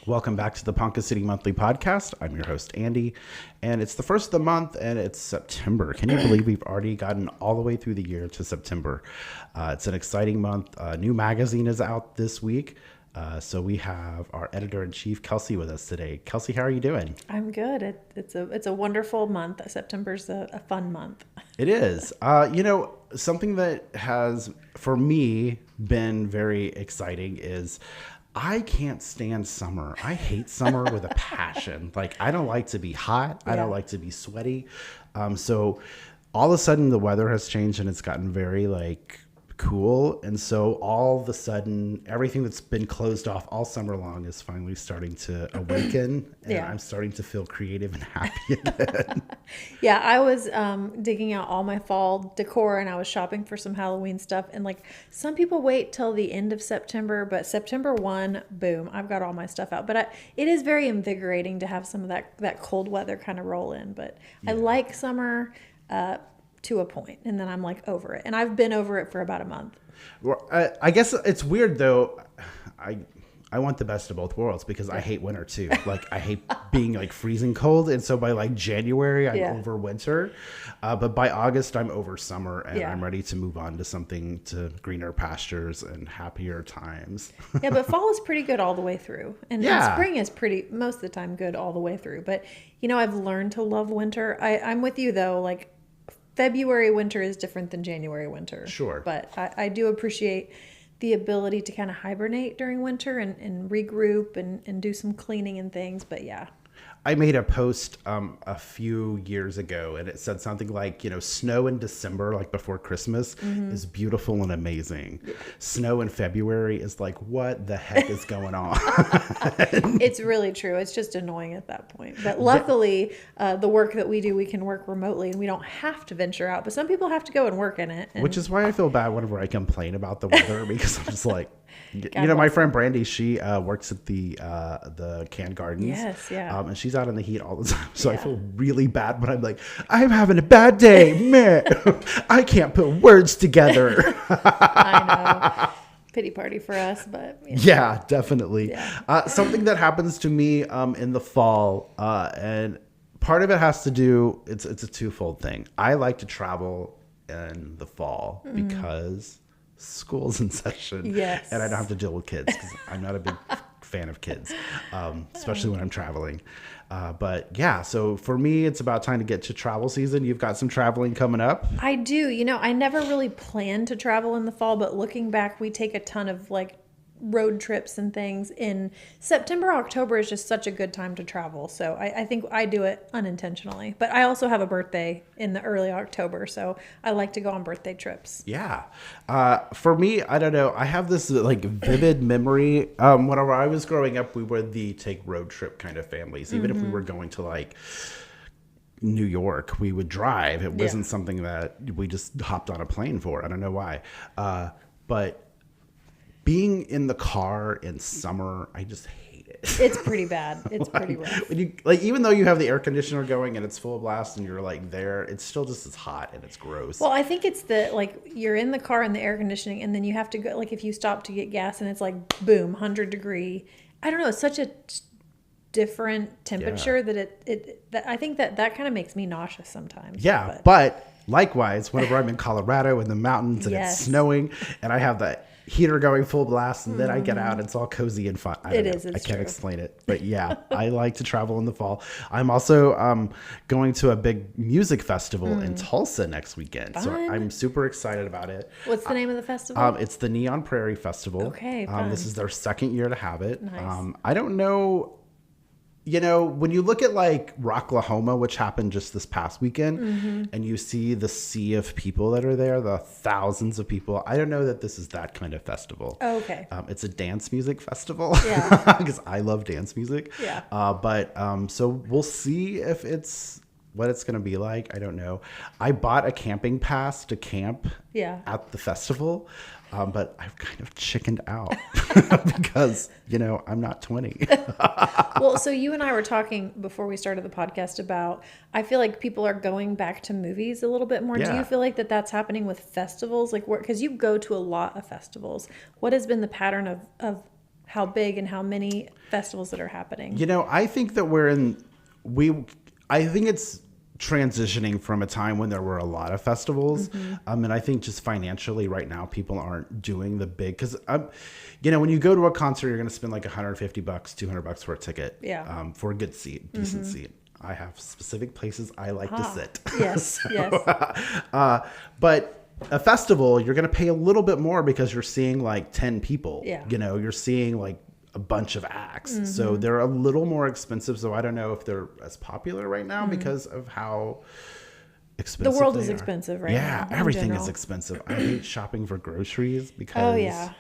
Welcome back to the Ponca City Monthly podcast. I'm your host, Andy, and it's the first of the month, and it's September. Can you believe we've already gotten all the way through the year to September? It's an exciting month. A new magazine is out this week, so we have our editor-in-chief, Kelsey, with us today. Kelsey, how are you doing? I'm good. It's a wonderful month. September's a fun month. It is. Something that has, for me, been very exciting is I can't stand summer. I hate summer with a passion. Like, I don't like to be hot. I don't like to be sweaty. So all of a sudden the weather has changed and it's gotten very cool. And so all of a sudden everything that's been closed off all summer long is finally starting to awaken. And I'm starting to feel creative and happy again. Yeah, I was digging out all my fall decor and I was shopping for some Halloween stuff. And some people wait till the end of September, but September 1, boom, I've got all my stuff out. But it is very invigorating to have some of that cold weather kind of roll in. But I like summer to a point, and then I'm over it. And I've been over it for about a month. Well, I guess it's weird though. I want the best of both worlds because I hate winter too. I hate being freezing cold. And so by January, I'm over winter. But by August, I'm over summer and I'm ready to move on to greener pastures and happier times. Yeah, but fall is pretty good all the way through. And spring is most of the time good all the way through. But, I've learned to love winter. I'm with you though. February winter is different than January winter. Sure. But I do appreciate the ability to kind of hibernate during winter and regroup and do some cleaning and things. But yeah. I made a post a few years ago and it said something snow in December, before Christmas, is beautiful and amazing. Yeah. Snow in February is what the heck is going on? It's really true. It's just annoying at that point. But luckily, the work that we do, we can work remotely and we don't have to venture out. But some people have to go and work in it. Which is why I feel bad whenever I complain about the weather because I'm just my friend Brandy, she works at the Canned Gardens. Yes, yeah. And she's out in the heat all the time. So I feel really bad when I'm having a bad day. Man, I can't put words together. I know. Pity party for us, but yeah, definitely. Yeah. Something that happens to me in the fall, and part of it has to do, it's a twofold thing. I like to travel in the fall because school's in session, and I don't have to deal with kids because I'm not a big fan of kids, especially when I'm traveling. But yeah, so for me, it's about time to get to travel season. You've got some traveling coming up. I do. I never really planned to travel in the fall, but looking back, we take a ton of road trips and things in September. October is just such a good time to travel. So I think I do it unintentionally, but I also have a birthday in the early October. So I like to go on birthday trips. Yeah. For me, I don't know. I have this vivid memory. Whenever I was growing up, we were the take road trip kind of families. Even if we were going to New York, we would drive. It wasn't something that we just hopped on a plane for. I don't know why. But being in the car in summer, I just hate it. It's pretty bad. It's pretty rough. When you, even though you have the air conditioner going and it's full blast and you're there, it's still just as hot and it's gross. Well, I think it's you're in the car in the air conditioning and then you have to go, if you stop to get gas and it's boom, 100 degree. I don't know. It's such a different temperature that I think that kind of makes me nauseous sometimes. Yeah. But likewise, whenever I'm in Colorado in the mountains and it's snowing and I have that heater going full blast and then I get out, it's all cozy and fun. I can't explain it, but yeah, I like to travel in the fall. I'm also going to a big music festival in Tulsa next weekend. Fun. So I'm super excited about it. What's the name of the festival? It's the Neon Prairie Festival. Okay, fun. This is their second year to have it. Nice. I don't know. When you look at Rocklahoma, which happened just this past weekend, and you see the sea of people that are there, the thousands of people, I don't know that this is that kind of festival. Oh, okay. It's a dance music festival because I love dance music. Yeah. So we'll see if it's what it's going to be like. I don't know. I bought a camping pass to camp at the festival. But I've kind of chickened out because, I'm not 20. Well, so you and I were talking before we started the podcast about, I feel like people are going back to movies a little bit more. Yeah. Do you feel like that's happening with festivals? Because you go to a lot of festivals. What has been the pattern of how big and how many festivals that are happening. You know, I think that I think it's transitioning from a time when there were a lot of festivals. And I think just financially right now, people aren't doing the big, because, you know, when you go to a concert, you're going to spend like $150, $200 for a ticket for a good seat, decent seat. I have specific places I like to sit. Yes, yes. But a festival, you're going to pay a little bit more because you're seeing like 10 people. Yeah. You know, you're seeing like a bunch of acts. So they're a little more expensive. So I don't know if they're as popular right now because of how expensive The world they is are. expensive right now. Yeah, in everything is general. expensive. I hate shopping for groceries because Oh, yeah.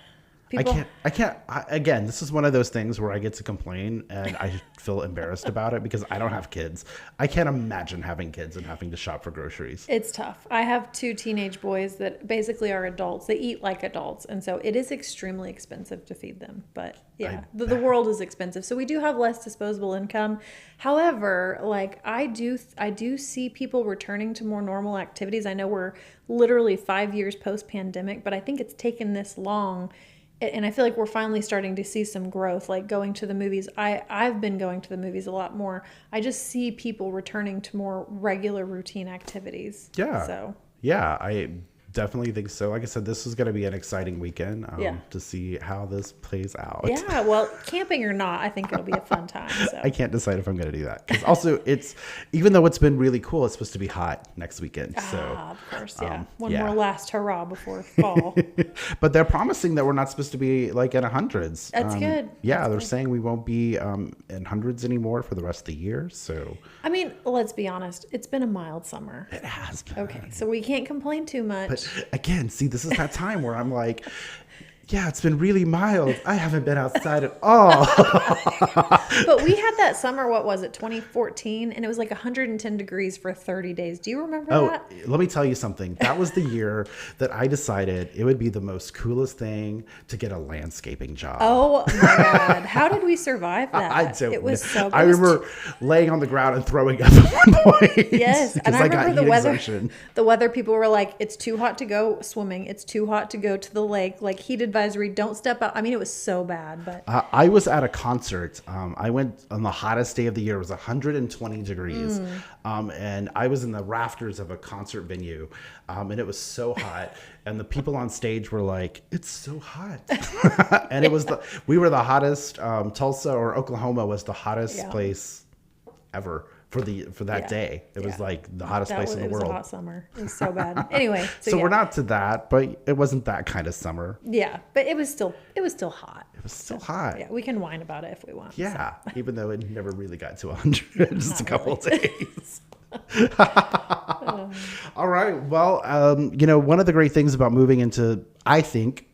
Again, this is one of those things where I get to complain and I feel embarrassed about it because I don't have kids. I can't imagine having kids and having to shop for groceries. It's tough. I have 2 teenage boys that basically are adults. They eat like adults. And so it is extremely expensive to feed them. But yeah, the world is expensive. So we do have less disposable income. However, like I do see people returning to more normal activities. I know we're literally 5 years post-pandemic, but I think it's taken this long. And I feel like we're finally starting to see some growth, like going to the movies. I've been going to the movies a lot more. I just see people returning to more regular routine activities. Yeah. So yeah, I definitely think so. Like I said, this is going to be an exciting weekend to see how this plays out. yeah, well, camping or not, I think it'll be a fun time. So I can't decide if I'm going to do that. Because also, even though it's been really cool, it's supposed to be hot next weekend. So, of course, yeah. One yeah. more last hurrah before fall. But they're promising that we're not supposed to be like in hundreds. That's good. Yeah, That's they're good. saying we won't be in hundreds anymore for the rest of the year. So I mean, let's be honest. It's been a mild summer. it has been. Okay, so we can't complain too much. But again, see, this is that time where I'm like, yeah, it's been really mild. I haven't been outside at all. But we had that summer, what was it, 2014? And it was like 110 degrees for 30 days. Do you remember that? Let me tell you something. That was the year that I decided it would be the most coolest thing to get a landscaping job. Oh my God. How did we survive that? I don't It was know. so I remember laying on the ground and throwing up at one point. Yes, and because I got remember heat the weather. exhaustion. The weather people were like, "It's too hot to go swimming. It's too hot to go to the lake. Like heat advisory. Don't step out." I mean, it was so bad. But I was at a concert. I went on the hottest day of the year. It was 120 degrees, and I was in the rafters of a concert venue, and it was so hot. And the people on stage were like, "It's so hot," and it was we were the hottest. Tulsa or Oklahoma was the hottest place ever for that day. It was like the hottest place in the world. It was a hot summer. It was so bad. Anyway, So we're not to that, but it wasn't that kind of summer. Yeah, but it was still hot. It was still hot. Yeah, we can whine about it if we want. Yeah, even though it never really got to 100, just a couple of days. All right. Well, one of the great things about moving into, I think,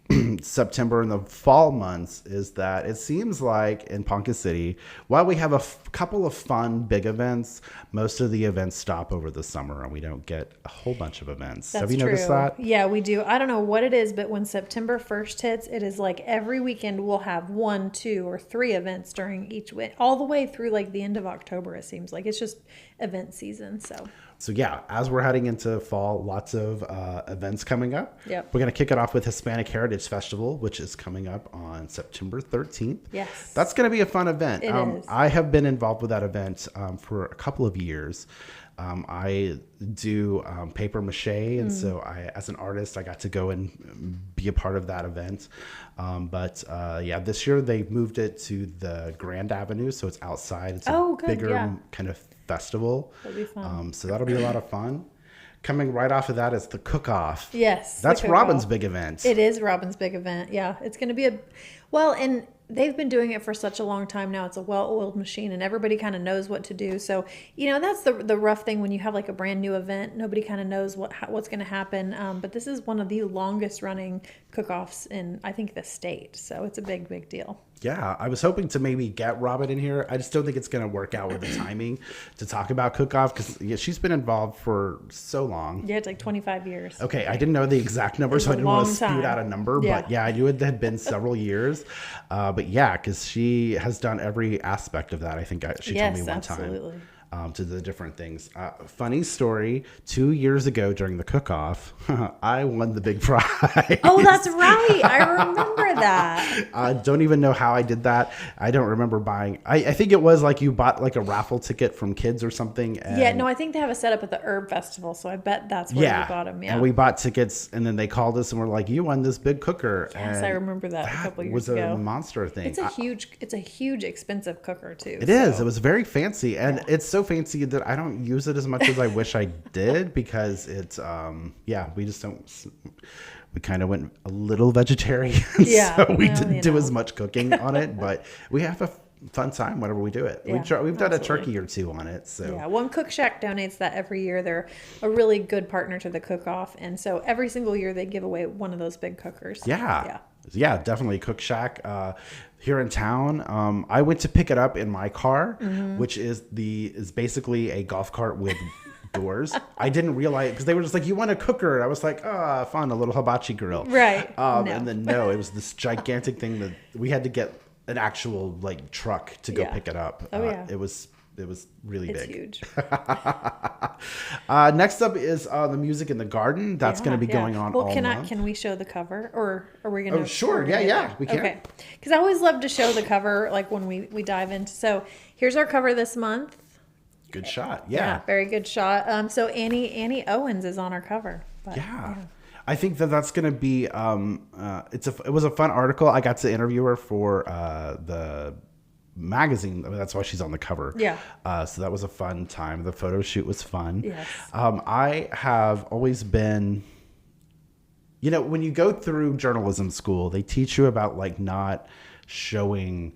September and the fall months is that it seems like in Ponca City, while we have a couple of fun big events, most of the events stop over the summer and we don't get a whole bunch of events. That's Have you true. noticed that? Yeah, we do. I don't know what it is, but when September 1st hits, it is like every weekend we'll have 1, 2, or 3 events during each week, all the way through like the end of October. It seems like it's just event season. So yeah, as we're heading into fall, lots of events coming up. Yep. We're going to kick it off with Hispanic Heritage Festival, which is coming up on September 13th. Yes. That's going to be a fun event. It is. I have been involved with that event for a couple of years. I do paper mache, and so as an artist, I got to go and be a part of that event. But this year they moved it to the Grand Avenue, so it's outside. It's a bigger kind of festival. That'll be fun. So that'll be a lot of fun. Coming right off of that is the cook-off. Yes. That's Robin's big event. It is Robin's big event. Yeah. It's going to be and they've been doing it for such a long time now. It's a well-oiled machine and everybody kind of knows what to do. So, that's the rough thing when you have like a brand new event. Nobody kind of knows what's going to happen. But this is one of the longest running cook-offs in, I think, the state. So it's a big, big deal. Yeah, I was hoping to maybe get Robin in here. I just don't think it's going to work out with the timing to talk about cook-off because she's been involved for so long. Yeah, it's like 25 years. Okay, I didn't know the exact number, so I didn't want to spew out a number. Yeah. But yeah, I knew it had been several years. But yeah, because she has done every aspect of that. I think she told me one absolutely. time. to the different things. Funny story, 2 years ago during the cook-off, I won the big prize. Oh, that's right. I remember that. I don't even know how I did that. I don't remember buying. I think it was like you bought like a raffle ticket from kids or something. And Yeah, no, I think they have a setup at the Herb Festival, so I bet that's where you bought them. Yeah, and we bought tickets, and then they called us and were like, "You won this big cooker." Yes, and I remember that a couple years ago. ago. It was a monster thing. It's a huge, expensive cooker too. It is. It was very fancy, and it's so fancy that I don't use it as much as I wish I did because it's we just don't. We kind of went a little vegetarian, so we didn't do as much cooking on it, but we have a fun time whenever we do it. Yeah, We've done a turkey or two on it. So yeah, One Cook Shack donates that every year. They're a really good partner to the cook-off, and so every single year they give away one of those big cookers. Yeah, definitely Cook Shack here in town. I went to pick it up in my car, which is basically a golf cart with doors. I didn't realize because they were just like, "You want a cooker?" I was like, fun, a little hibachi grill." Right. And then it was this gigantic thing that we had to get an actual like truck to go pick it up. It was really big. It's huge. Next up is the music in the garden. That's going to be going on all month. Can we show the cover, or are we going to? Oh, sure. Yeah, we can. Okay. Because I always love to show the cover, like when we dive into. So here's our cover this month. Good shot. Yeah. Very good shot. So Annie Owens is on our cover. But, I think that's going to be. It was a fun article. I got to interview her for the magazine. That's why she's on the cover. Yeah. So that was a fun time. The photo shoot was fun. Yes. I have always been. When you go through journalism school, they teach you about like not showing,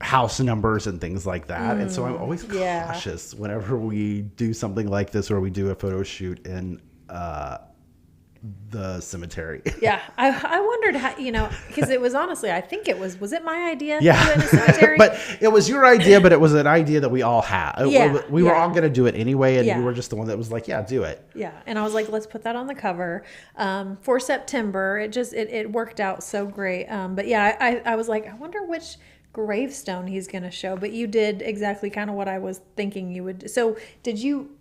house numbers and things like that. And so I'm always cautious whenever we do something like this or we do a photo shoot in the cemetery. Yeah. I wondered how, because it was honestly, I think was it my idea? Yeah. To do it in a cemetery? But it was your idea, but it was an idea that we all had. We were all going to do it anyway. And you were just the one that was like, yeah, do it. Yeah. And I was like, let's put that on the cover for September. It worked out so great. But yeah, I was like, I wonder which gravestone he's going to show, but you did exactly kind of what I was thinking you would. So did you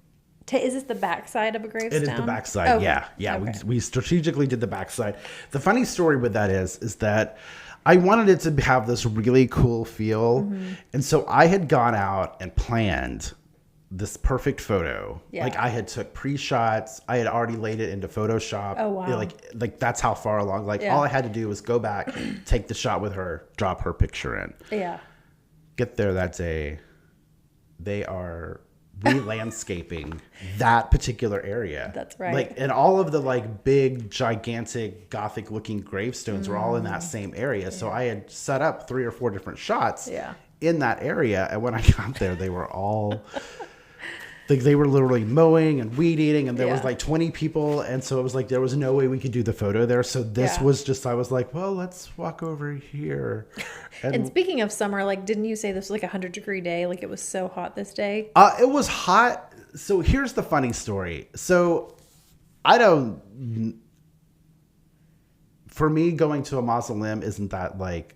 is this the backside of a gravestone? It is the backside. Okay. Yeah. Okay. We strategically did the backside. The funny story with that is that I wanted it to have this really cool feel. And so I had gone out and planned this perfect photo. Yeah. Like I had took pre-shots. I had already laid it into Photoshop. Oh, wow. Like that's how far along. Like all I had to do was go back, take the shot with her, drop her picture in. Yeah. Get there that day. They are re-landscaping that particular area. That's right. Like, and all of the like big, gigantic, Gothic-looking gravestones were all in that same area. So I had set up 3 or 4 different shots in that area, and when I got there, they were all. Like they were literally mowing and weed eating, and there was like 20 people, and so it was like there was no way we could do the photo there. So this was just, I was like, well, let's walk over here. And speaking of summer, like, didn't you say this was like 100-degree day? Like it was so hot this day. It was hot. So here's the funny story. So for me, going to a mausoleum isn't that like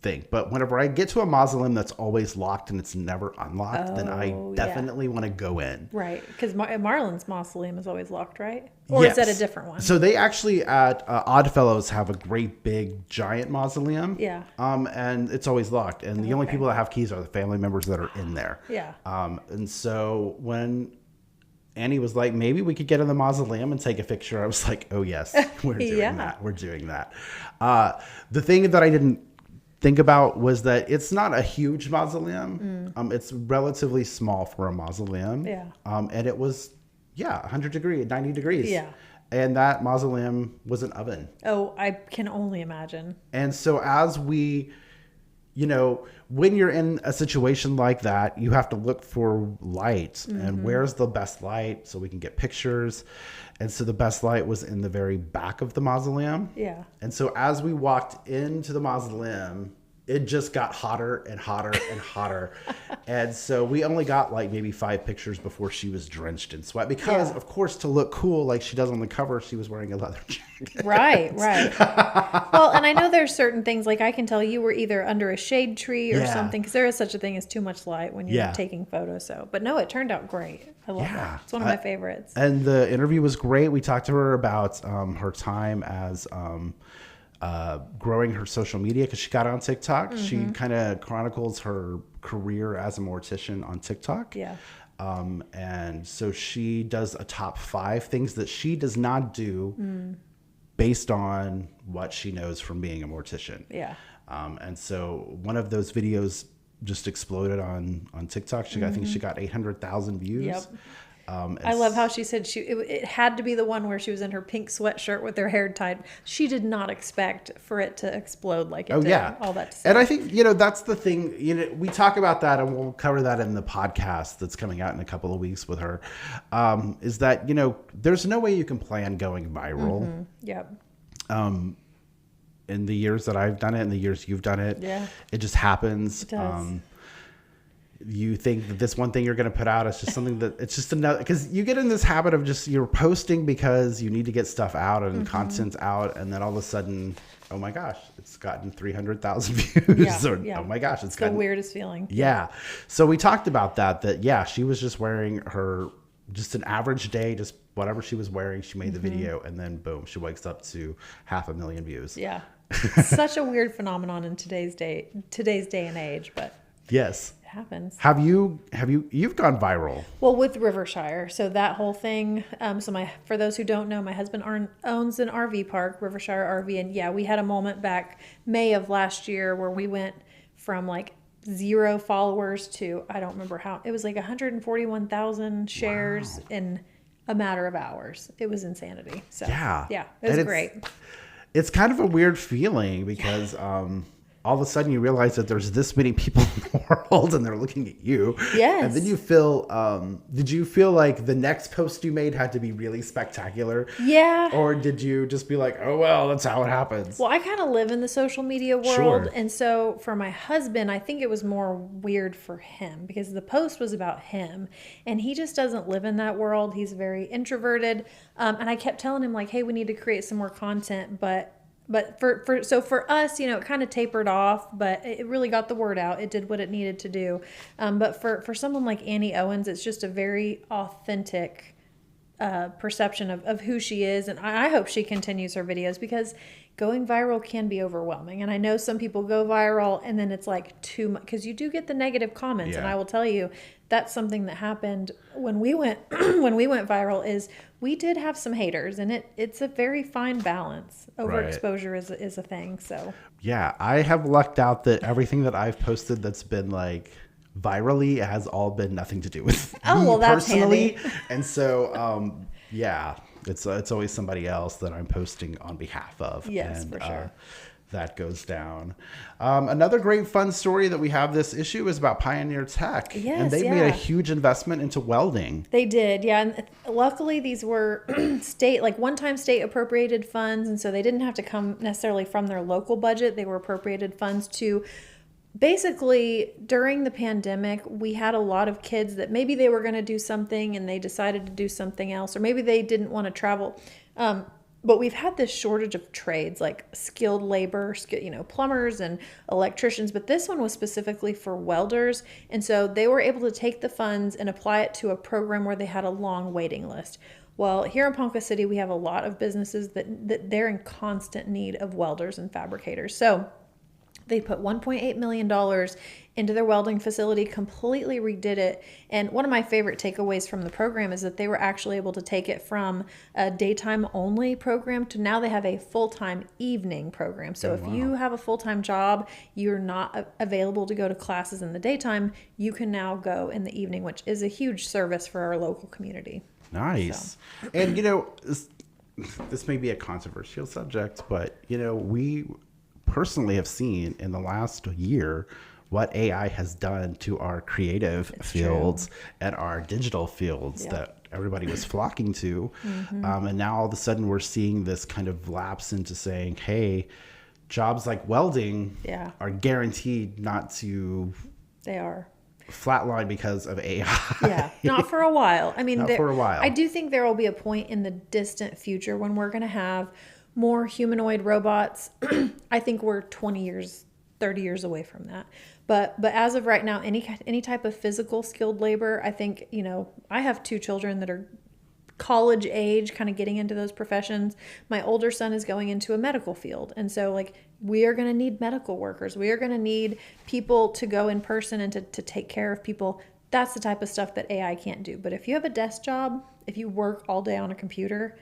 thing. But whenever I get to a mausoleum that's always locked and it's never unlocked, then I definitely want to go in. Right. Because Marlin's mausoleum is always locked, right? Or is that a different one? So they actually at Oddfellows have a great big giant mausoleum. Yeah. And it's always locked. And the only people that have keys are the family members that are in there. Yeah. And so when Annie was like, maybe we could get in the mausoleum and take a picture, I was like, oh yes, we're doing that. We're doing that. The thing that I didn't think about was that it's not a huge mausoleum. It's relatively small for a mausoleum. Yeah. And it was, 100 degrees, 90 degrees. Yeah. And that mausoleum was an oven. Oh, I can only imagine. And so as we, when you're in a situation like that, you have to look for light and where's the best light so we can get pictures. And so the best light was in the very back of the mausoleum. Yeah. And so as we walked into the mausoleum, it just got hotter and hotter and hotter. And so we only got like maybe 5 pictures before she was drenched in sweat because, of course, to look cool like she does on the cover, she was wearing a leather jacket. Right. Well, and I know there's certain things, like I can tell you were either under a shade tree or something, because there is such a thing as too much light when you're taking photos. So, but no, it turned out great. I love that. It's one of my favorites. And the interview was great. We talked to her about her time as growing her social media, because she got on TikTok. She kind of chronicles her career as a mortician on TikTok. Yeah. And so she does a top 5 things that she does not do based on what she knows from being a mortician. Yeah. And so one of those videos just exploded on TikTok. I think she got 800,000 views. Yep. I love how she said it had to be the one where she was in her pink sweatshirt with her hair tied. She did not expect for it to explode like it did. Yeah. All that to say. And I think, that's the thing, we talk about that, and we'll cover that in the podcast that's coming out in a couple of weeks with her, is that, there's no way you can plan going viral. Yep. In the years that I've done it, in the years you've done it, it just happens. It does. You think that this one thing you're going to put out is just something that it's just another, because you get in this habit of just, you're posting because you need to get stuff out and content's out. And then all of a sudden, oh my gosh, it's gotten 300,000 views. Oh my gosh, it's the weirdest feeling. Yeah. So we talked about that, she was just wearing her, just an average day, just whatever she was wearing, she made the video, and then boom, she wakes up to 500,000 views. Yeah. Such a weird phenomenon in today's day and age, but yes. Happens. You've gone viral? Well, with Rivershire, so that whole thing. For those who don't know, my husband owns an RV park, Rivershire RV, and we had a moment back May of last year where we went from like 0 followers to, I don't remember how, it was like 141,000 shares in a matter of hours. It was insanity. So it was great. It's kind of a weird feeling because all of a sudden you realize that there's this many people in the world and they're looking at you. Yes. And then you feel, did you feel like the next post you made had to be really spectacular? Yeah. Or did you just be like, oh, well, that's how it happens? Well, I kind of live in the social media world. Sure. And so for my husband, I think it was more weird for him because the post was about him and he just doesn't live in that world. He's very introverted. And I kept telling him like, hey, we need to create some more content, But for us, it kind of tapered off, but it really got the word out. It did what it needed to do. But for someone like Annie Owens, it's just a very authentic perception of who she is. And I hope she continues her videos because going viral can be overwhelming. And I know some people go viral and then it's like too much because you do get the negative comments. Yeah. And I will tell you, that's something that happened when we went viral is we did have some haters, and it's a very fine balance. Overexposure is a thing. So yeah, I have lucked out that everything that I've posted that's been like virally has all been nothing to do with me that's personally. Handy. And so it's always somebody else that I'm posting on behalf of. Yes, and, for sure. That goes down. Another great fun story that we have this issue is about Pioneer Tech. Yes, and they made a huge investment into welding. They did, yeah. And luckily these were one-time state appropriated funds. And so they didn't have to come necessarily from their local budget. They were appropriated funds to basically during the pandemic, we had a lot of kids that maybe they were going to do something and they decided to do something else, or maybe they didn't want to travel. But we've had this shortage of trades like skilled labor, plumbers and electricians. But this one was specifically for welders. And so they were able to take the funds and apply it to a program where they had a long waiting list. Well, here in Ponca City, we have a lot of businesses that they're in constant need of welders and fabricators. So they put $1.8 million into their welding facility, completely redid it. And one of my favorite takeaways from the program is that they were actually able to take it from a daytime only program to now they have a full-time evening program. So if you have a full-time job, you're not available to go to classes in the daytime, you can now go in the evening, which is a huge service for our local community. Nice. So. And, this may be a controversial subject, but, we personally have seen in the last year what AI has done to our creative fields and our digital fields that everybody was flocking to. And now all of a sudden we're seeing this kind of lapse into saying, hey, jobs like welding Yeah. are guaranteed not to They are. flatline because of AI. Yeah, not for a while. I mean, Not for a while. I do think there will be a point in the distant future when we're going to have more humanoid robots. I think we're 20 years, 30 years away from that. But as of right now, any type of physical skilled labor, I think, I have 2 children that are college age, kind of getting into those professions. My older son is going into a medical field. And so like we are going to need medical workers. We are going to need people to go in person and to take care of people. That's the type of stuff that AI can't do. But if you have a desk job, if you work all day on a computer,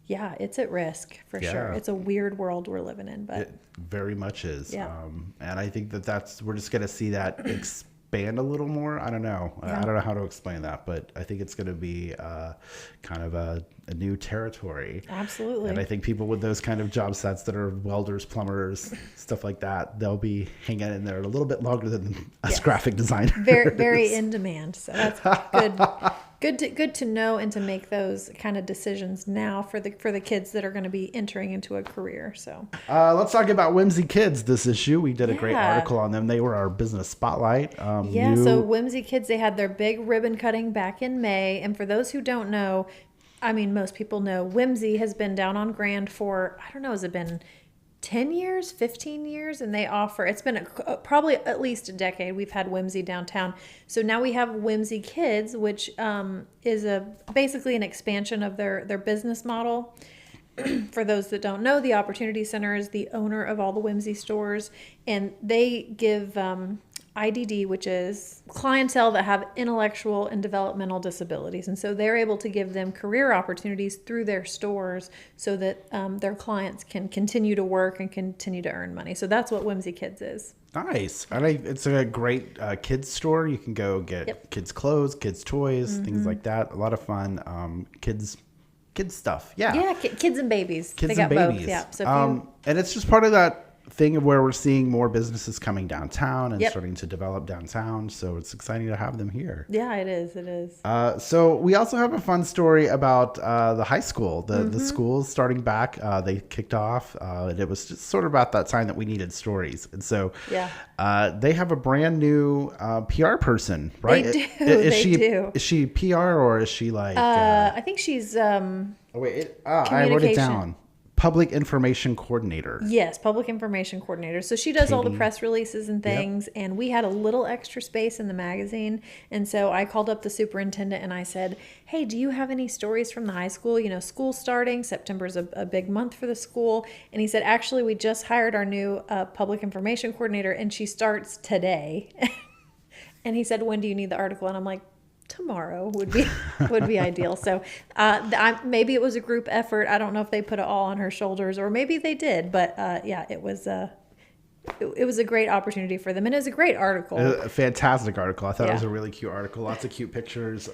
yeah, it's at risk for sure. It's a weird world we're living in, but It very much is. Yeah. And I think we're just going to see that expand a little more. I don't know. Yeah. I don't know how to explain that, but I think it's going to be kind of a new territory. Absolutely. And I think people with those kind of job sets that are welders, plumbers, stuff like that, they'll be hanging in there a little bit longer than us graphic designers. Very in demand. So that's good. Good to know and to make those kind of decisions now for the kids that are going to be entering into a career. So let's talk about Whimsy Kids this issue. We did a great Yeah. article on them. They were our business spotlight. So Whimsy Kids, they had their big ribbon cutting back in May. And for those who don't know, I mean, most people know Whimsy has been down on Grand for, I don't know, has it been 10 years, 15 years? And they offer, it's been probably at least a decade we've had Whimsy downtown. So now we have Whimsy Kids, which is basically an expansion of their business model. For those that don't know, the Opportunity Center is the owner of all the Whimsy stores, and they give IDD, which is clientele that have intellectual and developmental disabilities. And so they're able to give them career opportunities through their stores so that their clients can continue to work and continue to earn money. So that's what Whimsy Kids is. Nice. It's a great kids store. You can go get kids clothes, kids toys, things like that. A lot of fun kids stuff. Yeah. Yeah, kids and babies. Kids they and got babies. both. Yeah. So if and it's just part of that thing of where we're seeing more businesses coming downtown and starting to develop downtown. So it's exciting to have them here. Yeah, it is. It is. So we also have a fun story about the high school. The school's starting back. They kicked off. And it was just sort of about that time that we needed stories. And so they have a brand new PR person, right? They do. Is she PR or is she like... I think she's I wrote it down. Public Information Coordinator. Yes, Public Information Coordinator. So she does all the press releases and things, and we had a little extra space in the magazine, and so I called up the superintendent and I said, hey, do you have any stories from the high school? School's starting. September's a big month for the school. And he said, actually, we just hired our new Public Information Coordinator, and she starts today. And he said, when do you need the article? And I'm like, tomorrow would be ideal. So maybe it was a group effort. I don't know if they put it all on her shoulders, or maybe they did. But it was a great opportunity for them, and it was a great article. A fantastic article. I thought it was a really cute article. Lots of cute pictures,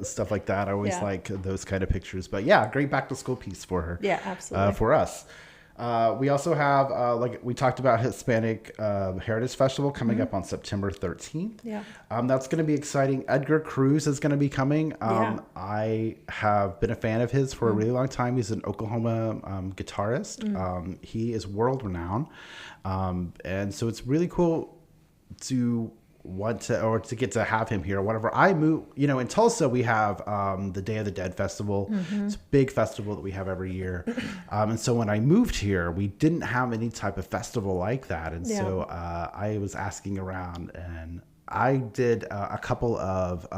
stuff like that. I always like those kind of pictures. But yeah, great back to school piece for her. Yeah, absolutely. For us. We also have, like we talked about, Hispanic Heritage Festival coming up on September 13th. Yeah. That's going to be exciting. Edgar Cruz is going to be coming. I have been a fan of his for a really long time. He's an Oklahoma guitarist. He is world renowned. And so it's really cool to get to have him here. Whenever I move, in Tulsa, we have the Day of the Dead Festival. It's a big festival that we have every year. And so when I moved here, we didn't have any type of festival like that. And so I was asking around, and I did a couple of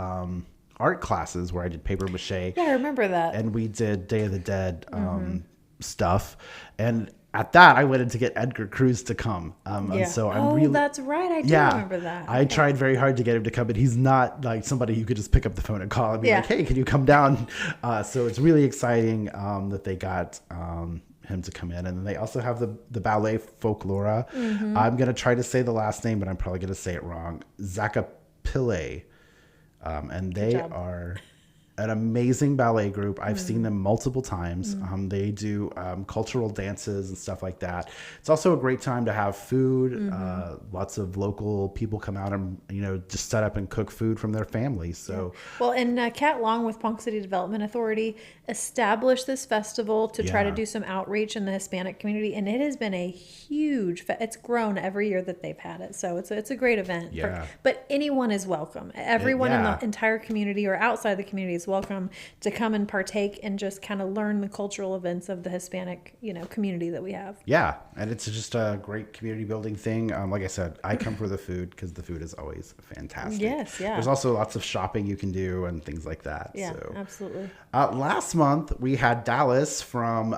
art classes where I did paper mache. Yeah, I remember that. And we did Day of the Dead stuff. And at that, I went in to get Edgar Cruz to come. And so I'm that's right. I do remember that. I tried very hard to get him to come, but he's not like somebody you could just pick up the phone and call and be like, hey, can you come down? So it's really exciting that they got him to come in. And then they also have the ballet Folklora. I'm going to try to say the last name, but I'm probably going to say it wrong. Zacapille. And they are an amazing ballet group. I've seen them multiple times. They do cultural dances and stuff like that. It's also a great time to have food. Lots of local people come out and, just set up and cook food from their families. So, well, and Kat Long with Ponca City Development Authority established this festival to try to do some outreach in the Hispanic community, and it has been a huge. It's grown every year that they've had it, so it's a great event. Yeah. But anyone is welcome. Everyone in the entire community or outside the community is welcome to come and partake and just kind of learn the cultural events of the Hispanic, community that we have. Yeah, and it's just a great community building thing. Like I said, I come for the food because the food is always fantastic. Yes, yeah. There's also lots of shopping you can do and things like that. Yeah, so. absolutely. Last month, we had Dallas from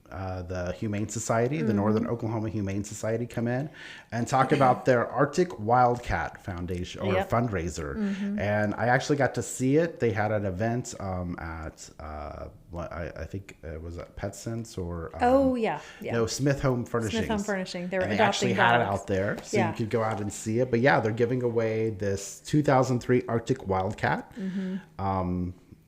the Humane Society, the Northern Oklahoma Humane Society, come in and talk about their Arctic Wildcat Foundation or fundraiser. And I actually got to see it. They had an event at I think it was at PetSense or no, Smith Home Furnishings. Smith Home Furnishing. They were and they adopting actually had it out there, so you could go out and see it. But yeah, they're giving away this 2003 Arctic Wildcat.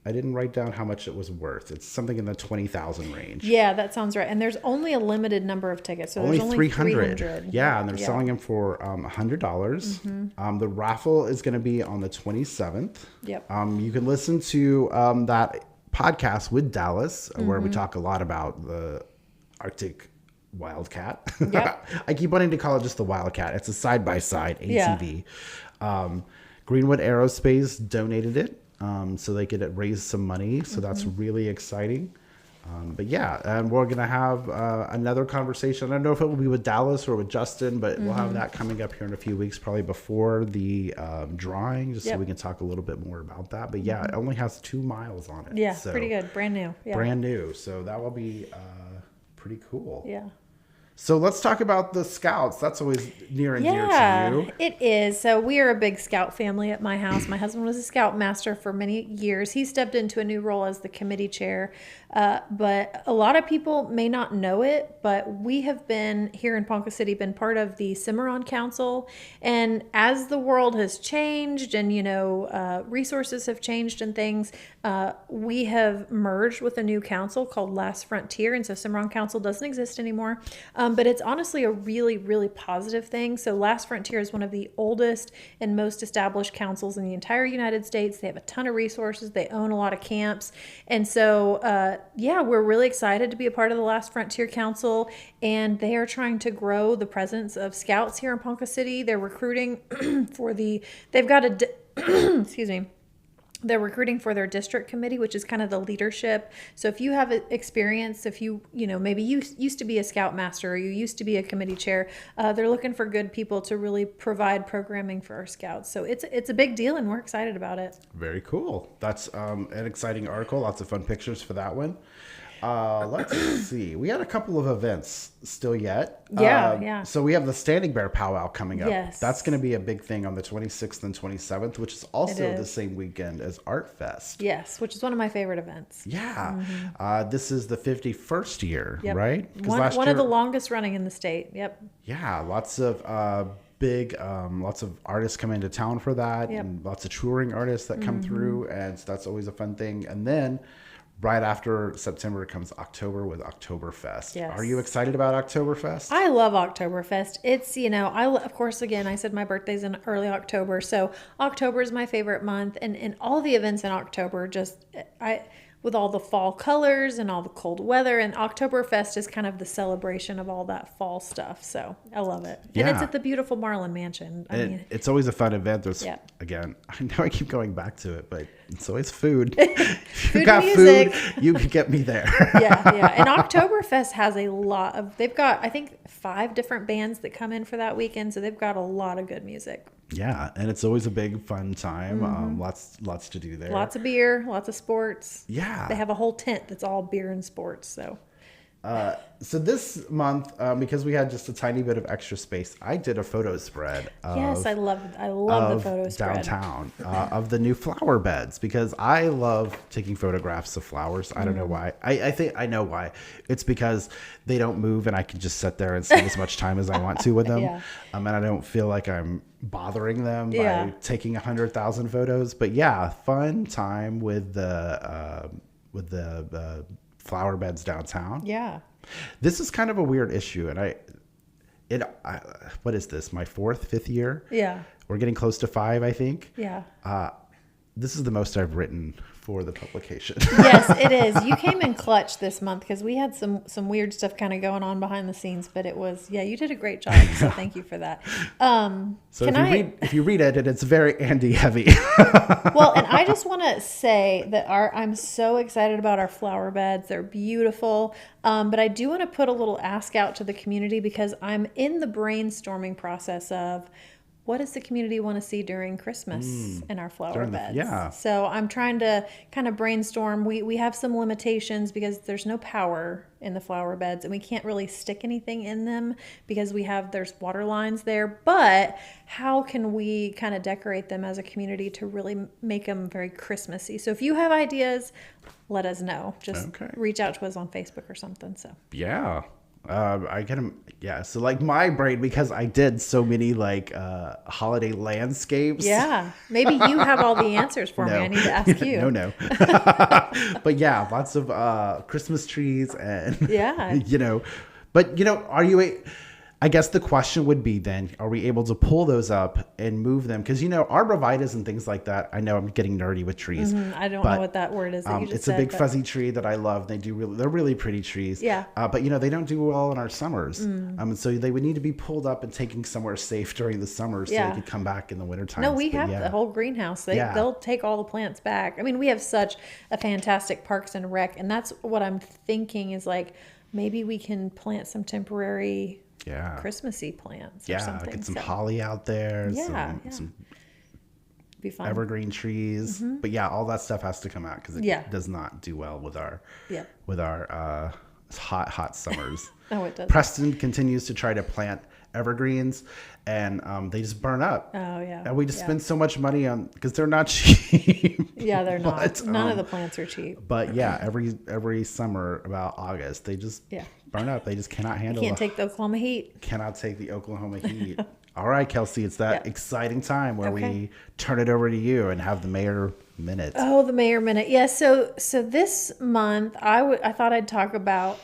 I didn't write down how much it was worth. It's something in the 20,000 range. Yeah, that sounds right. And there's only a limited number of tickets. So only there's only 300. Yeah, and they're selling them for $100. The raffle is going to be on the 27th. Yep. You can listen to that podcast with Dallas, where we talk a lot about the Arctic Wildcat. Yep. I keep wanting to call it just the Wildcat. It's a side-by-side ATV. Greenwood Aerospace donated it. So they could raise some money. So that's really exciting. But yeah, and we're going to have another conversation. I don't know if it will be with Dallas or with Justin, but we'll have that coming up here in a few weeks, probably before the drawing, just so we can talk a little bit more about that. But yeah, it only has 2 miles on it. Yeah, so pretty good. Brand new. Yeah. Brand new. So that will be pretty cool. Yeah. So let's talk about the Scouts. That's always near and dear to you. It is. So we are a big Scout family at my house. My husband was a Scout master for many years. He stepped into a new role as the committee chair. But a lot of people may not know it, but we have been here in Ponca City, been part of the Cimarron Council. And as the world has changed and, resources have changed and things, we have merged with a new council called Last Frontier. And so Cimarron Council doesn't exist anymore. But it's honestly a really, really positive thing. So Last Frontier is one of the oldest and most established councils in the entire United States. They have a ton of resources. They own a lot of camps. And so, we're really excited to be a part of the Last Frontier Council. And they are trying to grow the presence of Scouts here in Ponca City. They're recruiting they're recruiting for their district committee, which is kind of the leadership. So if you have experience, if maybe you used to be a Scout master or you used to be a committee chair, they're looking for good people to really provide programming for our Scouts. So it's a big deal and we're excited about it. Very cool. That's an exciting article. Lots of fun pictures for that one. Let's see. We had a couple of events still yet. Yeah. So we have the Standing Bear Powwow coming up. Yes. That's going to be a big thing on the 26th and 27th, which is also the same weekend as Art Fest. Yes, which is one of my favorite events. Yeah. This is the 51st year, right? One of the longest running in the state. Yep. Yeah. Lots of lots of artists come into town for that, and lots of touring artists that come through, and so that's always a fun thing. And then right after September comes October with Oktoberfest. Yes. Are you excited about Oktoberfest? I love Oktoberfest. It's, of course, again, I said my birthday's in early October. So October is my favorite month. And all the events in October, with all the fall colors and all the cold weather, and Oktoberfest is kind of the celebration of all that fall stuff. So I love it. And it's at the beautiful Marlin Mansion. It's always a fun event. There's, again, I know I keep going back to it, but it's always food. If you got music. Food, you can get me there. Yeah. And Oktoberfest has they've got, I think, 5 different bands that come in for that weekend. So they've got a lot of good music. Yeah, and it's always a big fun time. Lots to do there. Lots of beer, lots of sports. Yeah. They have a whole tent that's all beer and sports. So So this month, because we had just a tiny bit of extra space, I did a photo spread Yes, I love the photo spread. downtown of the new flower beds because I love taking photographs of flowers. I don't know why. I think I know why. It's because they don't move and I can just sit there and spend as much time as I want to with them. Yeah. And I don't feel like I'm bothering them Yeah. by taking 100,000 photos. But yeah, fun time with the flower beds downtown. Yeah. This is kind of a weird issue, and what is this? My fifth year? Yeah. We're getting close to 5, I think. Yeah. This is the most I've written for the publication. Yes, it is. You came in clutch this month because we had some weird stuff kind of going on behind the scenes, but it was, you did a great job. So thank you for that. So if you read it, and it's very Andy heavy. Well, and I just want to say that I'm so excited about our flower beds. They're beautiful. But I do want to put a little ask out to the community because I'm in the brainstorming process of what does the community want to see during Christmas in our flower beds? So I'm trying to kind of brainstorm. We have some limitations because there's no power in the flower beds and we can't really stick anything in them because there's water lines there. But how can we kind of decorate them as a community to really make them very Christmassy? So if you have ideas, let us know. Just reach out to us on Facebook or something. So yeah. I get them. Yeah. So like my brain, because I did so many holiday landscapes. Yeah. Maybe you have all the answers for me. I need to ask you. No. But yeah, lots of Christmas trees and, but are you, I guess the question would be then, are we able to pull those up and move them? Because, arborvitaes and things like that, I know I'm getting nerdy with trees. I don't know what that word is that you just said. It's a big fuzzy tree that I love. They're really pretty trees. Yeah. But, they don't do well in our summers. So they would need to be pulled up and taken somewhere safe during the summer so they could come back in the wintertime. No, we have the whole greenhouse. They'll take all the plants back. I mean, we have such a fantastic Parks and Rec. And that's what I'm thinking is maybe we can plant some temporary Christmassy plants or something. Get some holly out there. Some be fun. Evergreen trees. But all that stuff has to come out because it does not do well with our hot summers. No, it doesn't. Preston continues to try to plant evergreens and they just burn up. Oh yeah. And we just spend so much money on because they're not cheap. Yeah, they're not. None of the plants are cheap. But every summer about August they just burn up. They just cannot handle. Can't take the Oklahoma heat. Cannot take the Oklahoma heat. All right, Kelsey, it's that exciting time where we turn it over to you and have the mayor minute. Oh, the mayor minute. Yeah. So this month I thought I'd talk about.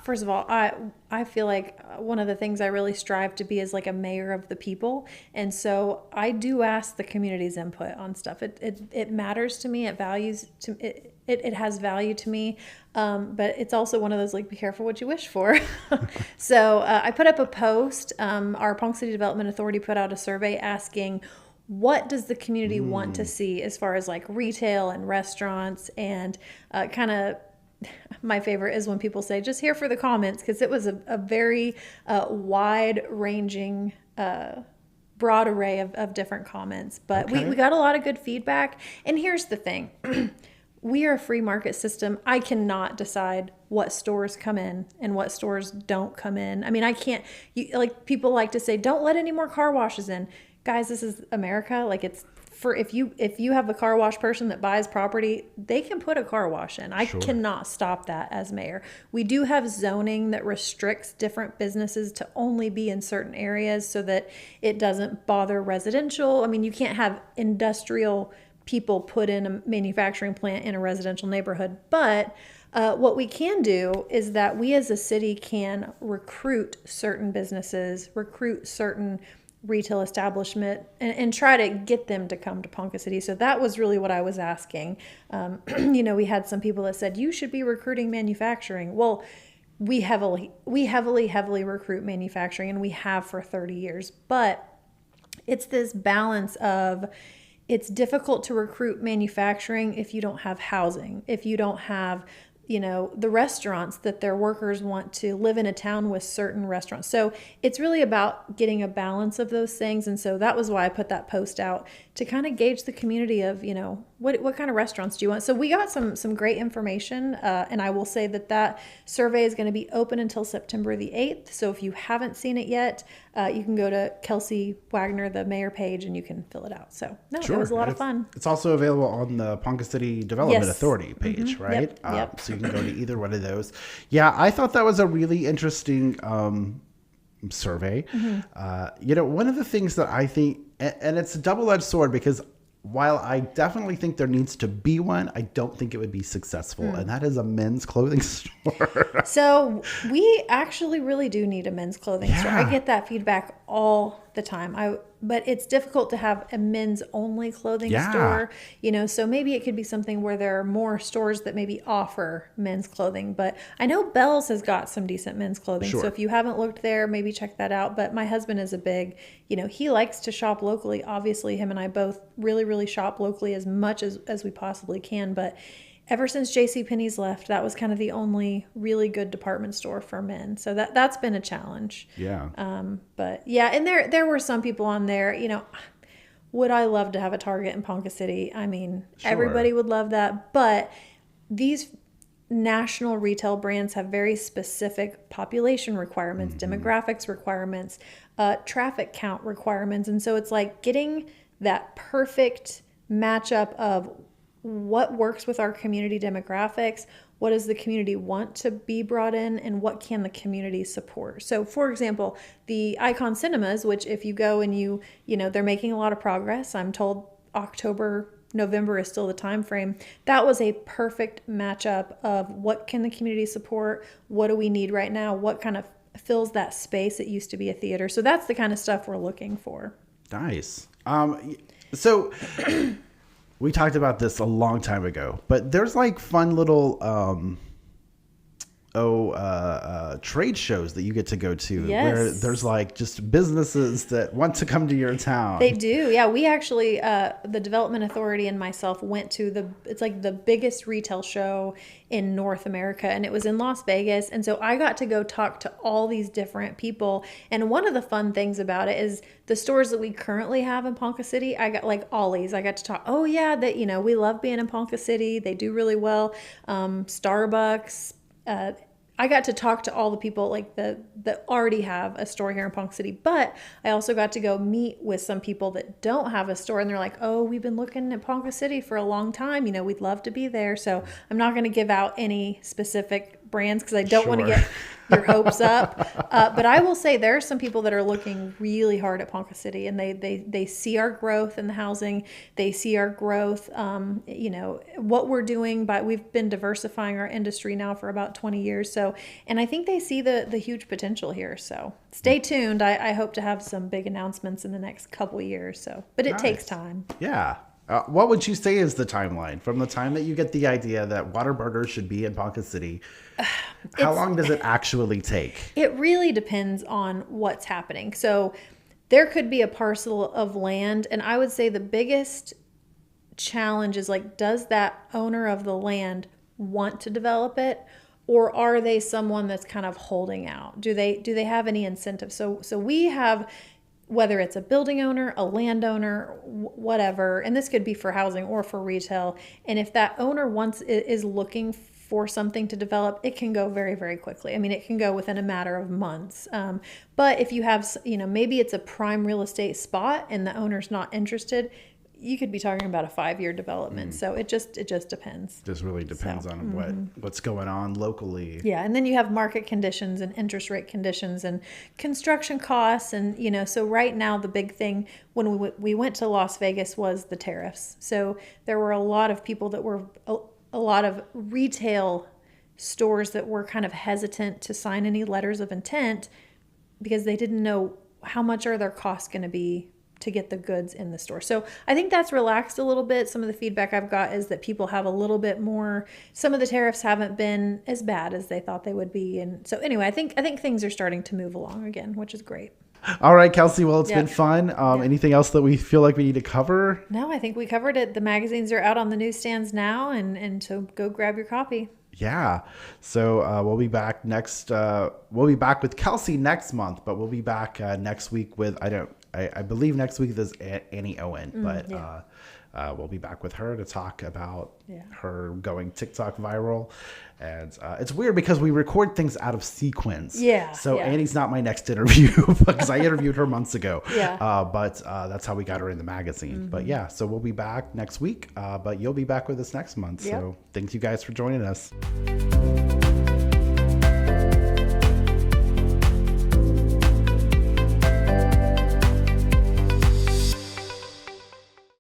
First of all, I feel like one of the things I really strive to be is like a mayor of the people. And so I do ask the community's input on stuff. It matters to me. It has value to me. But it's also one of those be careful what you wish for. So I put up a post. Our Ponca City Development Authority put out a survey asking what does the community want to see as far as retail and restaurants and kind of. My favorite is when people say just here for the comments because it was a very wide-ranging, broad array of different comments. But we got a lot of good feedback. And here's the thing. We are a free market system. I cannot decide what stores come in and what stores don't come in. I mean, I can't. People like to say, don't let any more car washes in. Guys, this is America. It's for if you have a car wash person that buys property, they can put a car wash in. I cannot stop that as mayor. We do have zoning that restricts different businesses to only be in certain areas so that it doesn't bother residential. I mean, you can't have industrial people put in a manufacturing plant in a residential neighborhood. But what we can do is that we as a city can recruit certain businesses, recruit certain retail establishment and try to get them to come to Ponca City. So that was really what I was asking. We had some people that said, you should be recruiting manufacturing. Well, we heavily recruit manufacturing and we have for 30 years, but it's this balance of it's difficult to recruit manufacturing if you don't have housing, if you don't have the restaurants that their workers want to live in a town with certain restaurants. So it's really about getting a balance of those things. And so that was why I put that post out to kind of gauge the community of, what kind of restaurants do you want? So we got some great information, and I will say that survey is going to be open until September the 8th. So if you haven't seen it yet, you can go to Kelsey Wagner, the mayor page, and you can fill it out. So it was a lot of fun. It's also available on the Ponca City Development Authority page, right? Yep. So you can go to either one of those. Yeah, I thought that was a really interesting survey. One of the things that I think, and it's a double-edged sword, because while I definitely think there needs to be one, I don't think it would be successful. And that is a men's clothing store. So we actually really do need a men's clothing store. I get that feedback all the time. But it's difficult to have a men's only clothing store, so maybe it could be something where there are more stores that maybe offer men's clothing. But I know Bell's has got some decent men's clothing. So if you haven't looked there, maybe check that out. But my husband is a big, he likes to shop locally. Obviously, him and I both really, really shop locally as much as we possibly can. But ever since JCPenney's left, that was kind of the only really good department store for men. So that's been a challenge. Yeah. But yeah, and there were some people on there, would I love to have a Target in Ponca City? I mean, everybody would love that. But these national retail brands have very specific population requirements, demographics requirements, traffic count requirements. And so it's like getting that perfect matchup of what works with our community demographics, what does the community want to be brought in, and what can the community support. So for example, the Icon Cinemas, which if you go and they're making a lot of progress. I'm told November is still the time frame. That was a perfect matchup of what can the community support, what do we need right now, what kind of fills that space. It used to be a theater. So that's the kind of stuff we're looking for. Nice. So we talked about this a long time ago, but there's like fun little trade shows that you get to go to where there's like just businesses that want to come to your town. They do. Yeah. We actually, the Development Authority and myself went to it's like the biggest retail show in North America, and it was in Las Vegas. And so I got to go talk to all these different people. And one of the fun things about it is the stores that we currently have in Ponca City, I got like Ollie's. I got to talk, we love being in Ponca City. They do really well. Starbucks, I got to talk to all the people that already have a store here in Ponca City, but I also got to go meet with some people that don't have a store, and they're like, oh, we've been looking at Ponca City for a long time. We'd love to be there. So I'm not going to give out any specific brands because I don't want to get your hopes up. But I will say there are some people that are looking really hard at Ponca City, and they see our growth in the housing. They see our growth, what we're doing, but we've been diversifying our industry now for about 20 years. So, and I think they see the huge potential here. So stay tuned. I hope to have some big announcements in the next couple of years. So, but it takes time. Yeah. What would you say is the timeline from the time that you get the idea that Whataburger should be in Ponca City? How long does it actually take? It really depends on what's happening. So there could be a parcel of land, and I would say the biggest challenge is does that owner of the land want to develop it, or are they someone that's kind of holding out? Do they have any incentive? So we have, whether it's a building owner, a landowner, whatever, and this could be for housing or for retail. And if that owner is looking for something to develop, it can go very, very quickly. I mean, it can go within a matter of months. But if you have, maybe it's a prime real estate spot and the owner's not interested, you could be talking about a 5-year development. So it just depends. Just really depends on what's going on locally. Yeah. And then you have market conditions and interest rate conditions and construction costs. And, so right now the big thing when we went to Las Vegas was the tariffs. So there were a lot of people that were, a lot of retail stores that were kind of hesitant to sign any letters of intent because they didn't know how much are their costs going to be to get the goods in the store. So I think that's relaxed a little bit. Some of the feedback I've got is that people have a little bit more, some of the tariffs haven't been as bad as they thought they would be. And so anyway, I think things are starting to move along again, which is great. All right, Kelsey. Well, it's been fun. Anything else that we feel like we need to cover? No, I think we covered it. The magazines are out on the newsstands now, and so go grab your copy. Yeah. So we'll be back next. We'll be back with Kelsey next month, but we'll be back next week with I believe next week is Annie Owen, but we'll be back with her to talk about Yeah. her going TikTok viral. And it's weird because we record things out of sequence. Yeah, So yeah. Annie's not my next interview because I interviewed her months ago. Yeah. But that's how we got her in the magazine. But yeah, so we'll be back next week. But you'll be back with us next month. Yep. So thank you guys for joining us.